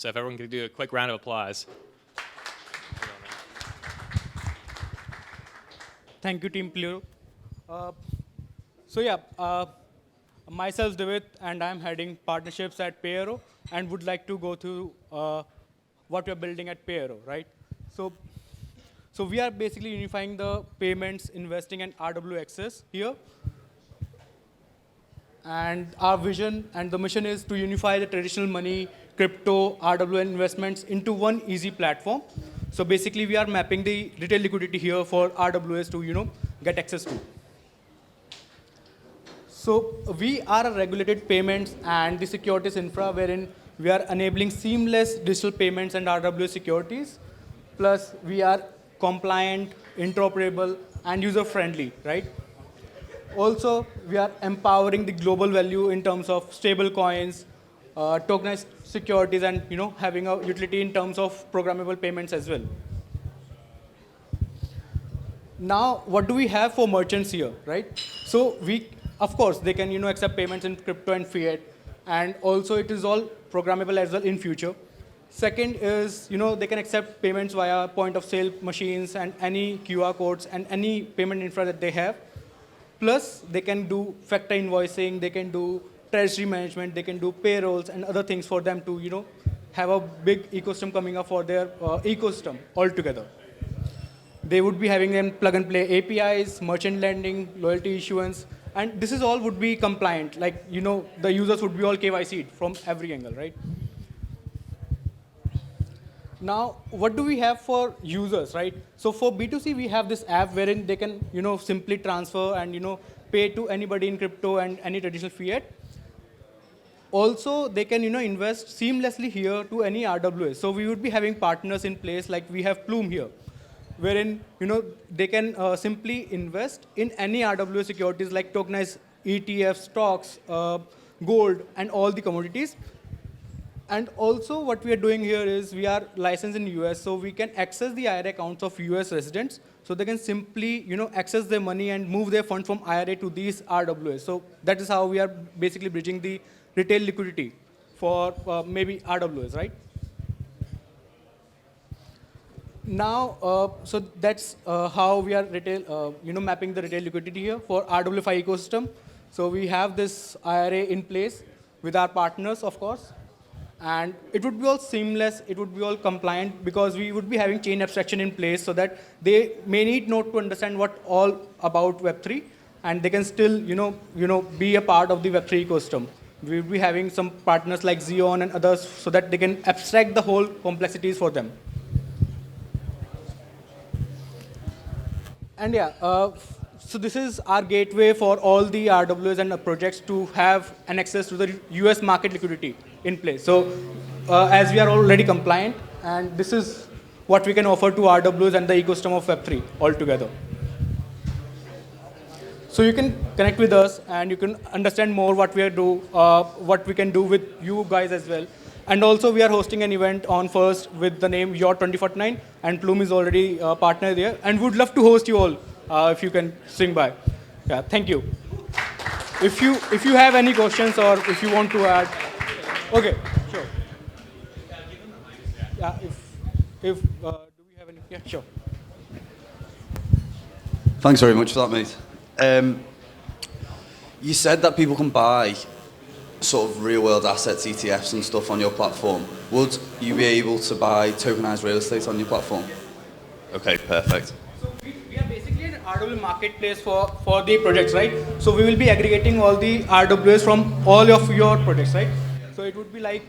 So if everyone could do a quick round of applause. Thank you, Team Plume. So yeah, myself, David, and I'm heading partnerships at PayAiro, and would like to go through what we're building at PayAiro, right? So, so we are basically unifying the payments, investing, and RWA access here. And our vision and the mission is to unify the traditional money, crypto, RWA investments into one easy platform. So basically, we are mapping the retail liquidity here for RWAs to get access to. So we are a regulated payments and the securities infra wherein we are enabling seamless digital payments and RWA securities. Plus, we are compliant, interoperable, and user-friendly, right? Also, we are empowering the global value in terms of stable coins, tokenized securities, and having a utility in terms of programmable payments as well. Now, what do we have for merchants here, right? So of course, they can accept payments in crypto and fiat, and also it is all programmable as well in future. Second is, they can accept payments via point of sale machines and any QR codes and any payment infra that they have. Plus, they can do factor invoicing, they can do treasury management, they can do payrolls and other things for them to, have a big ecosystem coming up for their ecosystem altogether. They would be having them plug and play APIs, merchant lending, loyalty issuance, and this is all would be compliant. Like, the users would be all KYC'd from every angle, right? Now, what do we have for users, right? So for B2C, we have this app wherein they can, simply transfer and, pay to anybody in crypto and any traditional fiat. Also, they can, invest seamlessly here to any RWA. So we would be having partners in place, like we have Plume here, wherein, they can simply invest in any RWA securities like tokenized ETFs, stocks, gold, and all the commodities. And also what we are doing here is we are licensed in US, so we can access the IRA accounts of US residents, so they can simply access their money and move their funds from IRA to these RWAs. So that is how we are basically bridging the retail liquidity for maybe RWAs, right? Now, so that's how we are mapping the retail liquidity here for RWAfi ecosystem. So we have this IRA in place with our partners, of course. And it would be all seamless, it would be all compliant because we would be having chain abstraction in place so that they may need not to understand what all about Web3 and they can still, be a part of the Web3 ecosystem. We will be having some partners like Xeon and others so that they can abstract the whole complexities for them. And yeah, so this is our gateway for all the RWAs and the projects to have an access to the US market liquidity in place. So as we are already compliant, and this is what we can offer to RWAs and the ecosystem of Web3 altogether. So you can connect with us and you can understand more what what we can do with you guys as well. And also we are hosting an event on 1st with the name Token2049, and Plume is already a partner there, and would love to host you all if you can swing by. Yeah, thank you. If you have any questions or if you want to add, okay, sure. Yeah, do we have any? Yeah, sure. Thanks very much for that, mate. You said that people can buy sort of real-world assets, ETFs and stuff on your platform. Would you be able to buy tokenized real estate on your platform? Okay, perfect. So we are basically an RWA marketplace for the projects, right? So we will be aggregating all the RWAs from all of your projects, right? So it would be like,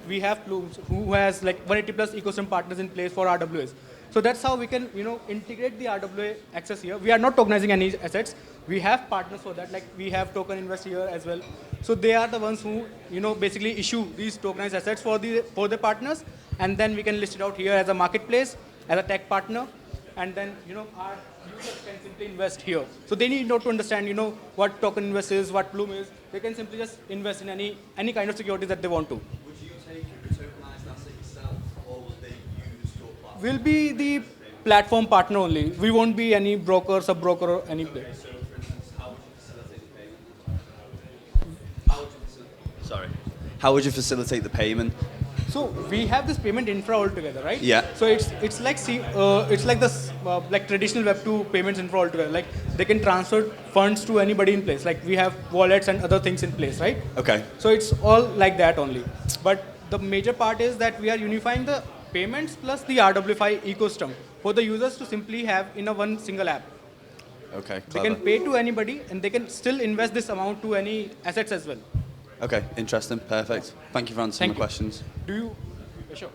we have Plume, who has like 180 plus ecosystem partners in place for RWAs. So that's how we can, integrate the RWA access here. We are not tokenizing any assets. We have partners for that, like we have Token Invest here as well. So they are the ones who, basically issue these tokenized assets for the partners, and then we can list it out here as a marketplace, as a tech partner, and then, our users can simply invest here. So they need not to understand, what Token Invest is, what Plume is. They can simply just invest in any kind of security that they want to. Would you take the tokenized asset yourself, or will they use your platform? We'll be the platform partner only. We won't be any broker, sub-broker, or any player. So, for instance, how would you facilitate the payment? How would you facilitate the payment? So we have this payment infra altogether, right? Yeah. So it's like like traditional Web2 payments infra altogether. Like they can transfer funds to anybody in place. Like we have wallets and other things in place, right? Okay. So it's all like that only. But the major part is that we are unifying the payments plus the RWAfi ecosystem for the users to simply have in a one single app. Okay. They Clever. can pay to anybody and they can still invest this amount to any assets as well. Okay. Interesting. Perfect. Thank you for answering Thank my you. questions. Do you? Sure.